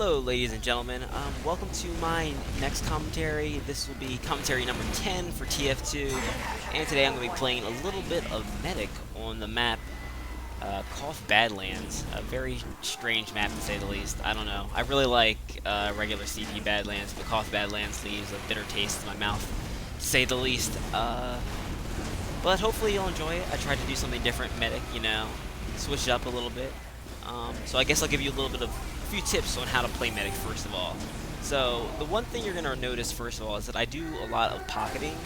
Hello, ladies and gentlemen. Welcome to my next commentary. This will be commentary number 10 for tf2, and today I'm going to be playing a little bit of Medic on the map Koth Badlands. A very strange map, to say the least. I don't know. I really like regular CP Badlands, but Koth Badlands leaves a bitter taste in my mouth, to say the least. But hopefully you'll enjoy it. I tried to do something different, Medic, you know, switch it up a little bit. So I guess I'll give you a little bit of a few tips on how to play Medic first of all. So the one thing you're going to notice first of all is that I do a lot of pocketing.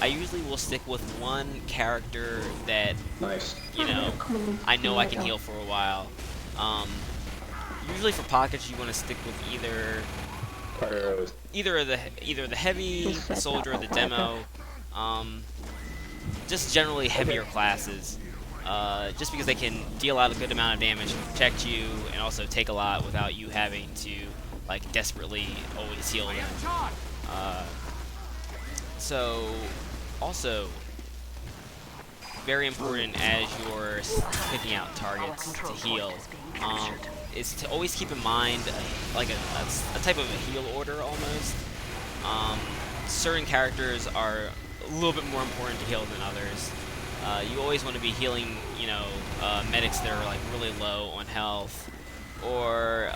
I usually will stick with one character that, you know I can heal for a while. Usually for pockets you want to stick with either the heavy, the soldier, or the demo. Just generally heavier classes. Just because they can deal out a good amount of damage, protect you, and also take a lot without you having to like desperately always heal them. So also very important as you're picking out targets to heal is to always keep in mind like a type of a heal order almost. Certain characters are a little bit more important to heal than others. You always want to be healing, you know, medics that are like really low on health, or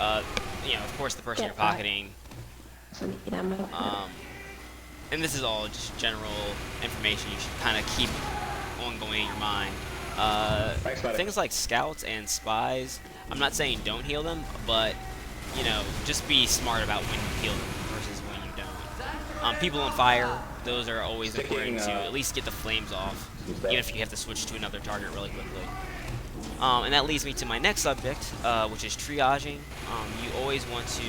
you know, of course, the person you're pocketing. And this is all just general information you should kind of keep ongoing in your mind. Things like scouts and spies. I'm not saying don't heal them, but you know, just be smart about when you heal them versus when you don't. People on fire. Those are always important to at least get the flames off, even if you have to switch to another target really quickly. And that leads me to my next subject, which is triaging. You always want to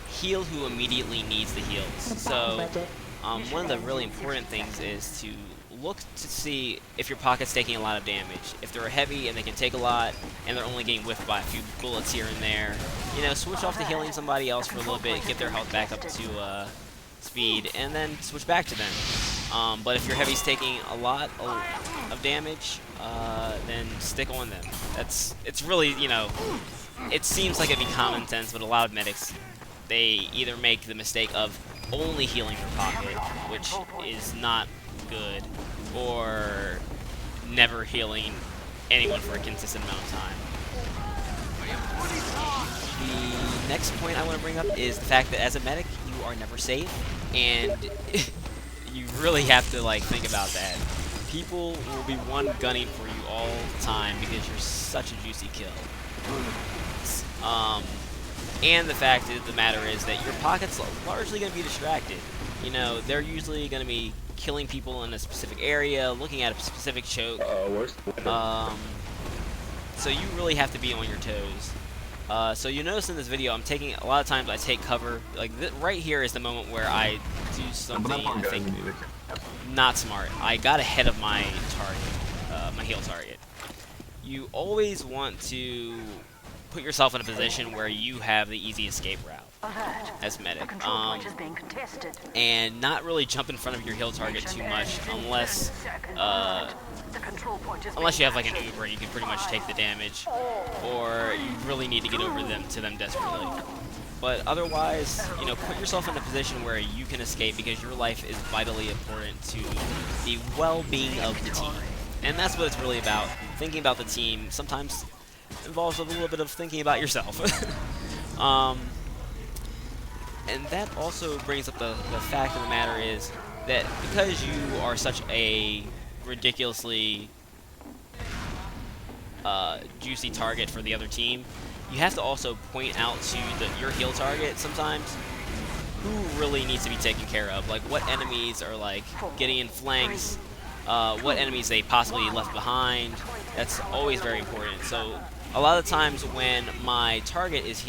heal who immediately needs the heals. So one of the really important things is to look to see if your pocket's taking a lot of damage. If they're heavy and they can take a lot, and they're only getting whiffed by a few bullets here and there, you know, switch off to healing somebody else for a little bit, get their health back up to speed, and then switch back to them. But if your heavy's taking a lot of damage, then stick on them. It's really, you know, it seems like it'd be common sense, but a lot of medics, they either make the mistake of only healing their pocket, which is not good, or never healing anyone for a consistent amount of time. The next point I want to bring up is the fact that as a medic, you are never safe, and you really have to like think about that. People will be one gunning for you all the time because you're such a juicy kill. And the fact of the matter is that your pocket's largely going to be distracted. You know, they're usually going to be killing people in a specific area, looking at a specific choke. So you really have to be on your toes. So you notice in this video, I'm taking a lot of times I take cover. Like right here is the moment where I do something I think not smart. I got ahead of my target, my heal target. You always want to put yourself in a position where you have the easy escape route as medic, and not really jump in front of your heal target too much unless you have like an Uber and you can pretty much take the damage, or you really need to get over to them desperately. But otherwise, you know, put yourself in a position where you can escape because your life is vitally important to the well-being of the team. And that's what it's really about. Thinking about the team sometimes involves a little bit of thinking about yourself. And that also brings up the fact of the matter is that because you are such a ridiculously juicy target for the other team, you have to also point out to your heal target sometimes who really needs to be taken care of. Like what enemies are like getting in flanks, what enemies they possibly left behind. That's always very important. So a lot of times when my target is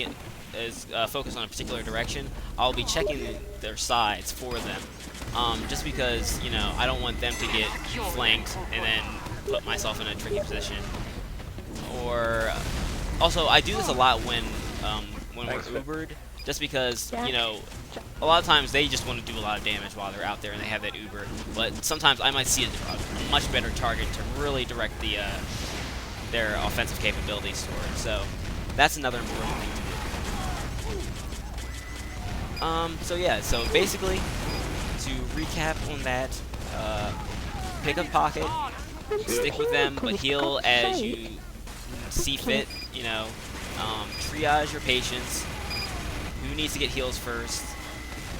focused on a particular direction, I'll be checking their sides for them. Just because, you know, I don't want them to get flanked and then put myself in a tricky position. Or also, I do this a lot when we're Ubered, just because, you know, a lot of times they just want to do a lot of damage while they're out there and they have that Uber. But sometimes I might see a much better target to really direct their offensive capabilities toward. So that's another important thing to do. So yeah, so basically, to recap on that, pick a pocket, stick with them, but heal as you see fit, you know, triage your patients, who needs to get heals first,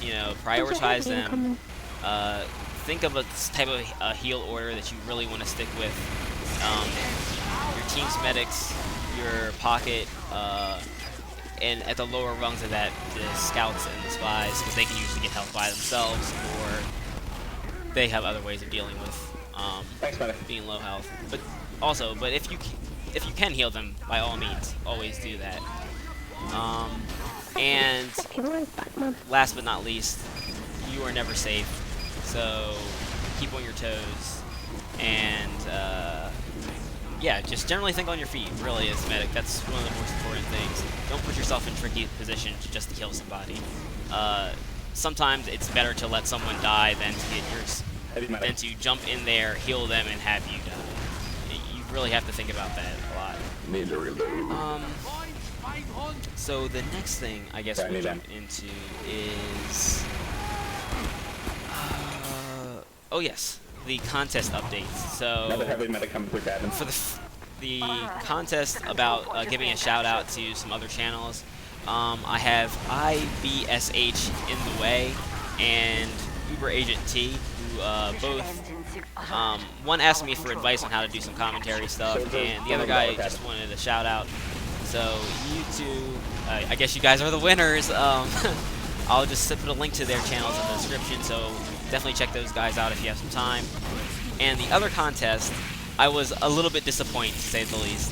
you know, prioritize them, think of a type of heal order that you really want to stick with, your team's medics, your pocket, and at the lower rungs of that, the scouts and the spies, because they can usually get help by themselves, or they have other ways of dealing with being low health. But also, if you can heal them, by all means, always do that. And last but not least, you are never safe, so keep on your toes, and yeah, just generally think on your feet, really, as a medic. That's one of the most important things. Don't put yourself in tricky positions just to kill somebody. Sometimes it's better to let someone die than to get yours, than to jump in there, heal them, and have you die. You really have to think about that a lot. So the next thing I guess we'll jump into is, oh yes, the contest updates. So for the contest about giving a shout out to some other channels, I have IBSH in the way and Uber Agent T, who both one asked me for advice on how to do some commentary stuff, and the other guy just wanted a shout out. So you two, I guess you guys are the winners. I'll just put a link to their channels in the description, so definitely check those guys out if you have some time. And the other contest, I was a little bit disappointed, to say the least.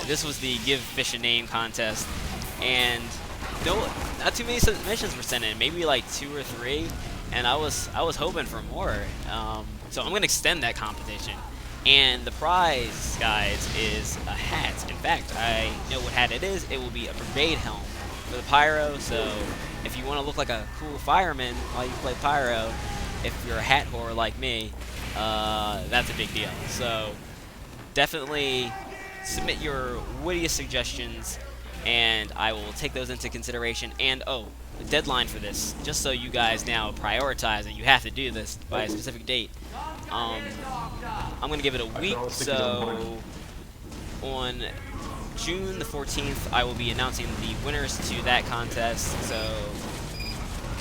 This was the Give Fish a Name contest, and not too many submissions were sent in, maybe like 2 or 3, and I was hoping for more. So I'm gonna extend that competition. And the prize, guys, is a hat. In fact, I know what hat it is. It will be a brigade helm for the pyro. So if you want to look like a cool fireman while you play pyro, if you're a hat whore like me, that's a big deal. So definitely submit your wittiest suggestions, and I will take those into consideration. And oh, the deadline for this, just so you guys now prioritize it, you have to do this by a specific date. I'm going to give it a week, so on June the 14th, I will be announcing the winners to that contest, so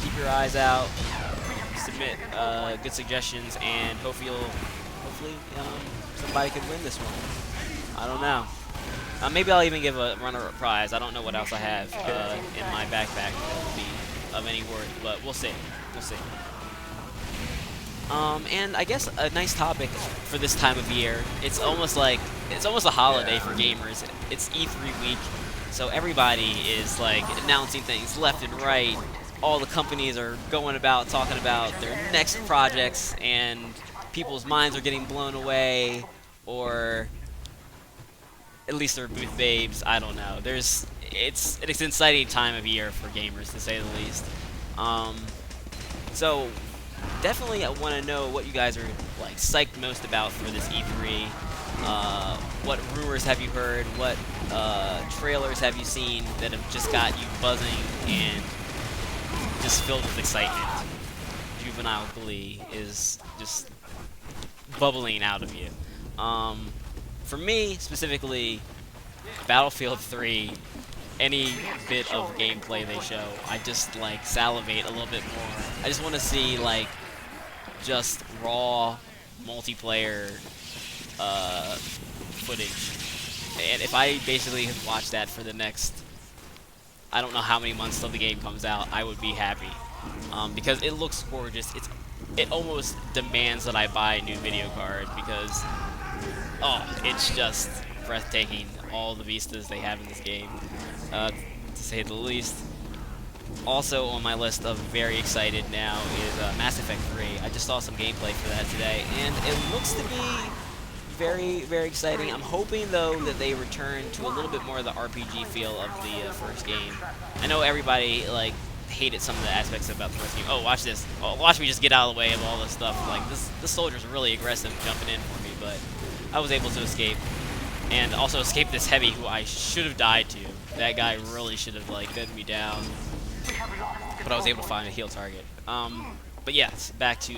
keep your eyes out, submit good suggestions, and hopefully somebody could win this one. I don't know. Maybe I'll even give a runner-up prize. I don't know what else I have in my backpack that will be of any worth, but we'll see. We'll see. And I guess a nice topic for this time of year. It's almost a holiday for gamers. It's E3 week, so everybody is like announcing things left and right. All the companies are going about talking about their next projects, and people's minds are getting blown away, or at least they're booth babes. I don't know. It's an exciting time of year for gamers, to say the least. So definitely I want to know what you guys are like psyched most about for this E3. What rumors have you heard? What trailers have you seen that have just got you buzzing and just filled with excitement? Juvenile glee is just bubbling out of you. For me, specifically, Battlefield 3, any bit of gameplay they show, I just like salivate a little bit more. I just want to see like just raw multiplayer footage, and if I basically have watched that for the next, I don't know how many months till the game comes out, I would be happy, because it looks gorgeous. It almost demands that I buy a new video card, because it's just breathtaking, all the vistas they have in this game, to say the least. Also on my list of very excited now is Mass Effect 3. I just saw some gameplay for that today, and it looks to be very, very exciting. I'm hoping, though, that they return to a little bit more of the RPG feel of the first game. I know everybody, like, hated some of the aspects about the first game. Oh, watch this. Oh, watch me just get out of the way of all this stuff. Like, this soldier's really aggressive jumping in for me, but I was able to escape. And also escape this heavy who I should have died to. That guy really should have, like, gunned me down. but I was able to find a heal target. But yes, back to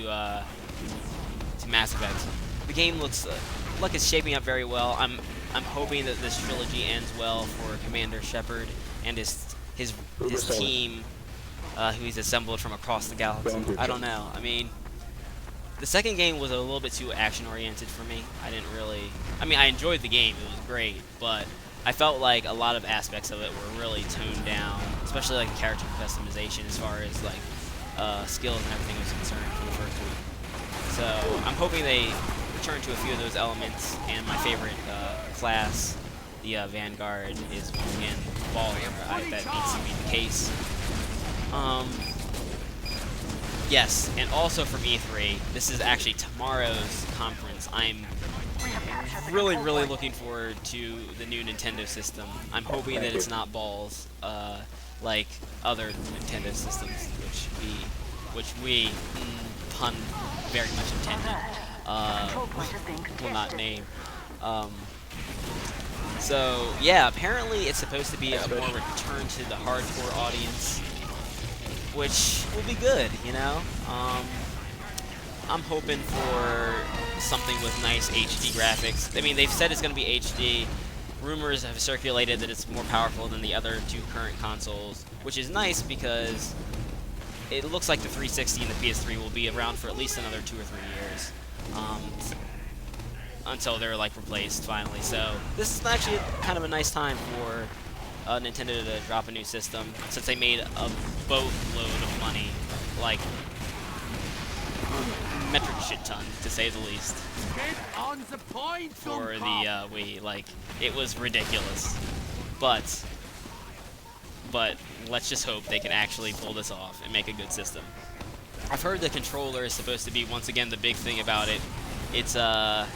Mass Effect. The game looks like it's shaping up very well. I'm hoping that this trilogy ends well for Commander Shepard and his team, who he's assembled from across the galaxy. I don't know. I mean, the second game was a little bit too action-oriented for me. I mean, I enjoyed the game. It was great, but I felt like a lot of aspects of it were really toned down, especially like character customization as far as like skills and everything was concerned for the first one. So I'm hoping they return to a few of those elements, and my favorite class, the Vanguard, is once again baller. That needs to be the case. Yes, and also from E3, this is actually tomorrow's conference. I'm really looking forward to the new Nintendo system. I'm hoping that it's not balls, like other Nintendo systems, which we pun very much intended, will not name. So yeah, apparently it's supposed to be a more return to the hardcore audience, which will be good, you know. I'm hoping for something with nice HD graphics. I mean, they've said it's going to be HD. Rumors have circulated that it's more powerful than the other two current consoles, which is nice because it looks like the 360 and the PS3 will be around for at least another 2 or 3 years, until they're like replaced finally. So this is actually kind of a nice time for Nintendo to drop a new system, since they made a boatload of money, like metric shit ton, to say the least, for the Wii. Like, it was ridiculous. But let's just hope they can actually pull this off and make a good system. I've heard the controller is supposed to be, once again, the big thing about it. It's the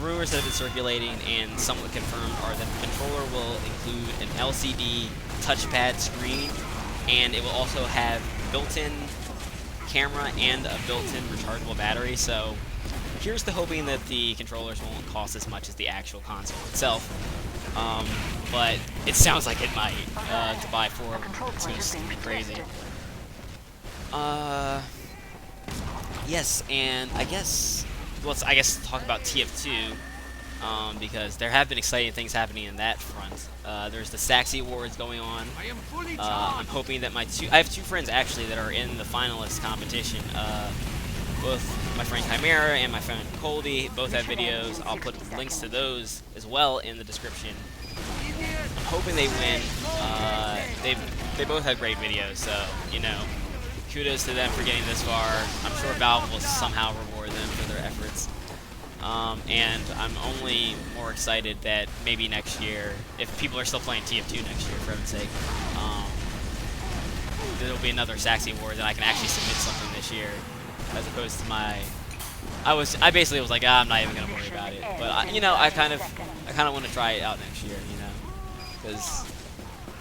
rumors that have been circulating and somewhat confirmed are that the controller will include an LCD touchpad screen, and it will also have built-in camera and a built-in rechargeable battery. So here's to hoping that the controllers won't cost as much as the actual console itself. But it sounds like it might. To buy 4 of them, it's going to be crazy. Yes, and I guess let's talk about TF2, because there have been exciting things happening in that front. There's the Saxy Awards going on. I'm hoping that I have 2 friends actually that are in the finalist competition. Both my friend Chimera and my friend Coldy both have videos. I'll put links to those as well in the description. I'm hoping they win. They both have great videos, so you know, kudos to them for getting this far. I'm sure Valve will somehow reward them for their efforts. And I'm only more excited that maybe next year, if people are still playing TF2 next year, for heaven's sake, there'll be another Saxy Awards and I can actually submit something this year, as opposed to my. I basically was like, I'm not even gonna worry about it. But you know, I kind of want to try it out next year, you know, because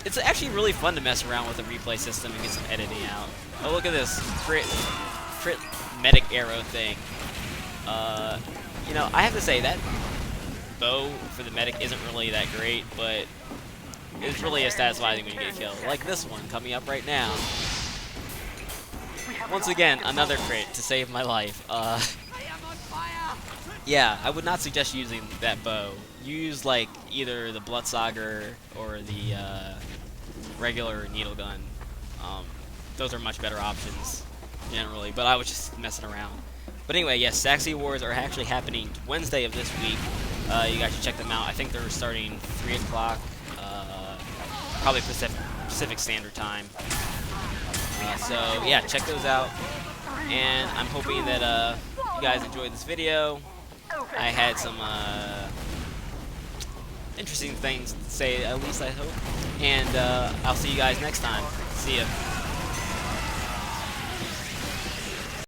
it's actually really fun to mess around with the replay system and get some editing out. Oh, look at this crit medic arrow thing. You know, I have to say that bow for the medic isn't really that great, but it's really as satisfying when you get killed. Like this one coming up right now. Once again, another crit to save my life. Yeah, I would not suggest using that bow. Use like either the Bloodsager or the regular needle gun. Those are much better options generally, but I was just messing around. But anyway, yes, Saxy Awards are actually happening Wednesday of this week. You guys should check them out. I think they're starting 3 o'clock, probably Pacific Standard Time. So yeah, check those out. And I'm hoping that you guys enjoyed this video. I had some interesting things to say, at least I hope. And I'll see you guys next time. See ya.